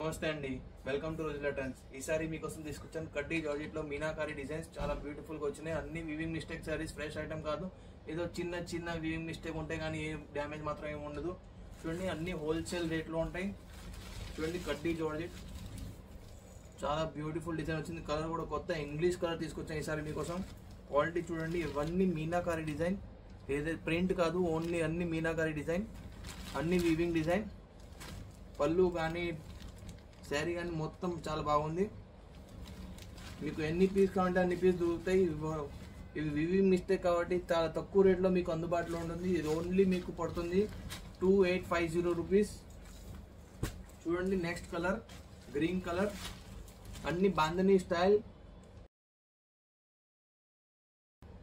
నమస్తే అండి, welcome to రోజుల ట్రెండ్స్. ఈసారి మీకోసం తీసుకొచ్చాను కడ్డీ జార్జెట్ లో మీనాకారి డిజైన్స్. చాలా బ్యూటిఫుల్ గా వచ్చినాయి. అన్ని weaving mistake saris, fresh item కాదు. ఏదో చిన్న చిన్న వివింగ్ మిస్టేక్ ఉంటాయి కానీ ఏ డ్యామేజ్ మాత్రం ఏమి ఉండదు. చూడండి, అన్ని హోల్సేల్ రేట్లో ఉంటాయి. చూడండి, కడ్డీ జార్జెట్ చాలా బ్యూటిఫుల్ డిజైన్ వచ్చింది. కలర్ కూడా కొత్త ఇంగ్లీష్ కలర్ తీసుకొచ్చాను ఈసారి మీకోసం. క్వాలిటీ చూడండి, ఇవన్నీ మీనాకారి డిజైన్, ఏదైతే ప్రింట్ కాదు, ఓన్లీ అన్ని మీనాకారి డిజైన్, అన్ని వీవింగ్ డిజైన్. పళ్ళు కానీ శారీ కానీ మొత్తం చాలా బాగుంది. మీకు ఎన్ని పీస్ కావాలంటే అన్ని పీస్ దొరుకుతాయి. ఇవి వివింగ్ మిస్టేక్ కాబట్టి చాలా తక్కువ రేట్లో మీకు అందుబాటులో ఉంటుంది. ఇది ఓన్లీ మీకు పడుతుంది 2850 రూపీస్. చూడండి, నెక్స్ట్ కలర్ గ్రీన్ కలర్, అన్ని బాంధనీ స్టైల్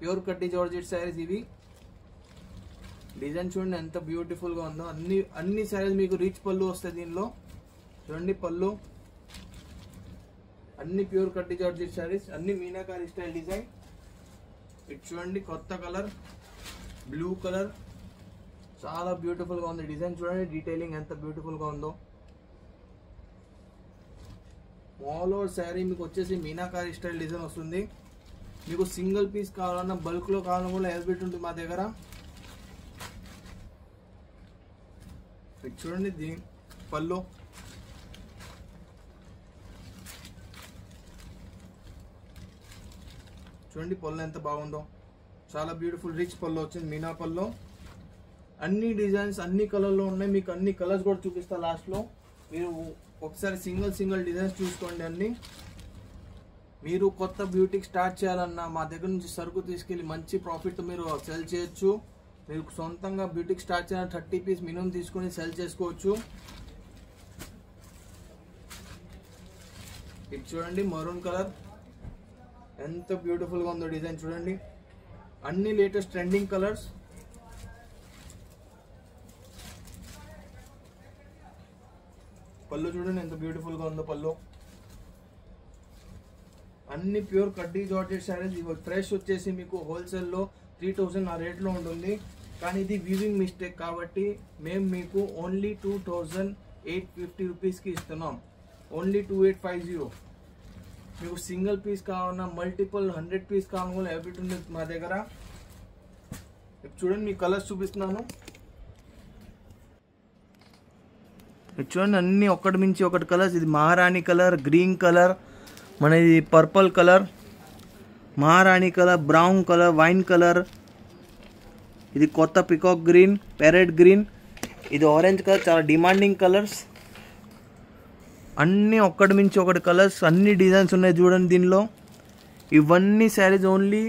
ప్యూర్ కడ్డీ జార్జెట్ శారీస్. ఇవి డిజైన్ చూడండి ఎంత బ్యూటిఫుల్ గా ఉందో. అన్ని శారీస్ మీకు రిచ్ పళ్ళు వస్తాయి దీనిలో. చూడండి, పళ్ళు అన్ని ప్యూర్ కడ్డీ జార్జెట్ శారీస్, అన్ని మీనాకారి స్టైల్ డిజైన్. ఇది చూడండి, కొత్త కలర్ బ్లూ కలర్, చాలా బ్యూటిఫుల్ గా ఉంది డిజైన్. చూడండి, డీటెయిలింగ్ ఎంత బ్యూటిఫుల్ గా ఉందో. ఆల్ ఓవర్ శారీ మీకు వచ్చేసి మీనాకారి స్టైల్ డిజైన్ వస్తుంది. మీకు సింగిల్ పీస్ కావాలన్నా, బల్క్ లో కావాలన్నా కూడా అవైలబిలిటీ ఉంటుంది మా దగ్గర. ఇది చూడండి, దీని పళ్ళు చూడండి, పళ్ళు ఎంత బాగుందో. చాలా బ్యూటిఫుల్ రిచ్ పళ్ళు వచ్చింది, మీనా పళ్ళు. అన్ని డిజైన్స్ అన్ని కలర్లో ఉన్నాయి. మీకు అన్ని కలర్స్ కూడా చూపిస్తా లాస్ట్లో. మీరు ఒకసారి సింగిల్ డిజైన్స్ చూసుకోండి. అన్ని మీరు కొత్త బ్యూటీకి స్టార్ట్ చేయాలన్నా మా దగ్గర నుంచి సరుకు తీసుకెళ్ళి మంచి ప్రాఫిట్ మీరు సెల్ చేయొచ్చు. మీరు సొంతంగా బ్యూటీకి స్టార్ట్ చేయాలని 30 పీస్ మినిమం తీసుకొని సెల్ చేసుకోవచ్చు. ఇది చూడండి, మరూన్ కలర్ ఎంత బ్యూటిఫుల్ గా ఉందో డిజైన్. చూడండి, అన్ని లేటెస్ట్ ట్రెండింగ్ కలర్స్. పళ్ళు చూడండి ఎంత బ్యూటిఫుల్ గా ఉందో పళ్ళు. అన్ని ప్యూర్ కడ్డీ జార్జెట్ శారీస్. ఇవి ఫ్రెష్ వచ్చేసి మీకు హోల్సేల్ లో 3000 ఆ రేట్ లో ఉంటుంది. కానీ ఇది వీవింగ్ మిస్టేక్ కాబట్టి మేము మీకు ఓన్లీ 2850 రూపీస్ కి ఇస్తున్నాం. ఓన్లీ 2850. మీకు సింగిల్ పీస్ కావాలన్నా, మల్టిపుల్ 100 పీస్ కావాలన్నా అవైలబిలిటీ ఉంది మా దగ్గర. చూడండి, మీ కలర్స్ చూపిస్తున్నాను. చూడండి, అన్ని ఒకటి మించి ఒకటి కలర్స్. ఇది మహారాణి కలర్, గ్రీన్ కలర్, మనది పర్పుల్ కలర్, మహారాణి colour, brown colour, wine colour, ఇది కొత్త పికాక్ గ్రీన్, ప్యారెట్ గ్రీన్, ఇది ఆరెంజ్ కలర్. చాలా డిమాండింగ్ కలర్స్. అన్నీ ఒక్కటి మించి ఒకటి కలర్స్, అన్ని డిజైన్స్ ఉన్నాయి చూడండి దీనిలో. ఇవన్నీ శారీస్ ఓన్లీ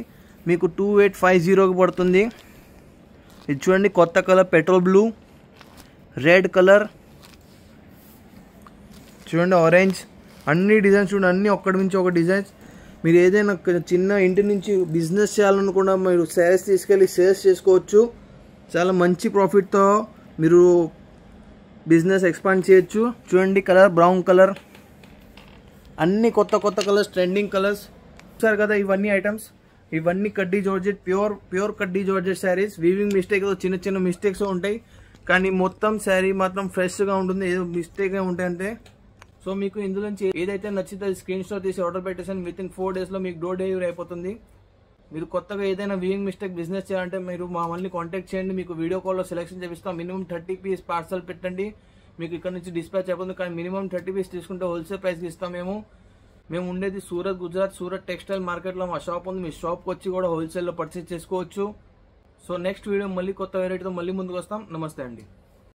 మీకు 2850కి పడుతుంది. ఇది చూడండి, కొత్త colour petrol blue, red colour, చూడండి ఆరెంజ్. అన్ని డిజైన్స్ చూడండి, అన్నీ ఒక్కటి మించి ఒక డిజైన్స్. మీరు ఏదైనా చిన్న ఇంటి నుంచి బిజినెస్ చేయాలనుకున్నా మీరు శారీస్ తీసుకెళ్ళి సేల్స్ చేసుకోవచ్చు. చాలా మంచి ప్రాఫిట్తో మీరు బిజినెస్ ఎక్స్పాండ్ చేయొచ్చు. చూడండి, కలర్ బ్రౌన్ కలర్, అన్ని కొత్త కలర్స్, ట్రెండింగ్ కలర్స్. చూసారు కదా ఇవన్నీ ఐటమ్స్. ఇవన్నీ కడ్డీ జార్జెట్, ప్యూర్ కడ్డీ జార్జెట్ శారీస్. వీవింగ్ మిస్టేక్ చిన్న మిస్టేక్స్ ఉంటాయి, కానీ మొత్తం శారీ మాత్రం ఫ్రెష్గా ఉంటుంది. ఏదో మిస్టేక్ ఉంటాయి అంతే. సో మీకు ఇందులో నుంచి ఏదైతే నచ్చితే స్క్రీన్ షాట్ తీసి ఆర్డర్ పెట్టేసాను. విత్ ఇన్ 4 డేస్లో మీకు డోర్ డెలివరీ అయిపోతుంది. మీరు కొత్తగా ఏదైనా వీవింగ్ మిస్టేక్ బిజినెస్ చేయాలంటే మీరు మమ్మల్ని కాంటాక్ట్ చేయండి. మీకు వీడియో కాల్లో సెలెక్షన్ చేపిస్తాం. మినిమం 30 పీస్ పార్సల్ పెట్టండి, మీకు ఇక్కడ నుంచి డిస్పాచ్ అయిపోతుంది. కానీ మినిమం 30 పీస్ తీసుకుంటే హోల్సేల్ ప్రైస్కి ఇస్తాం. మేము ఉండేది సూరత్, గుజరాత్. సూరత్ టెక్స్టైల్ మార్కెట్లో మా షాప్ ఉంది. మీ షాప్కి వచ్చి కూడా హోల్సేల్లో పర్చేస్ చేసుకోవచ్చు. సో నెక్స్ట్ వీడియో మళ్ళీ కొత్త వెరైటీతో మళ్ళీ ముందుకు వస్తాం. నమస్తే అండి.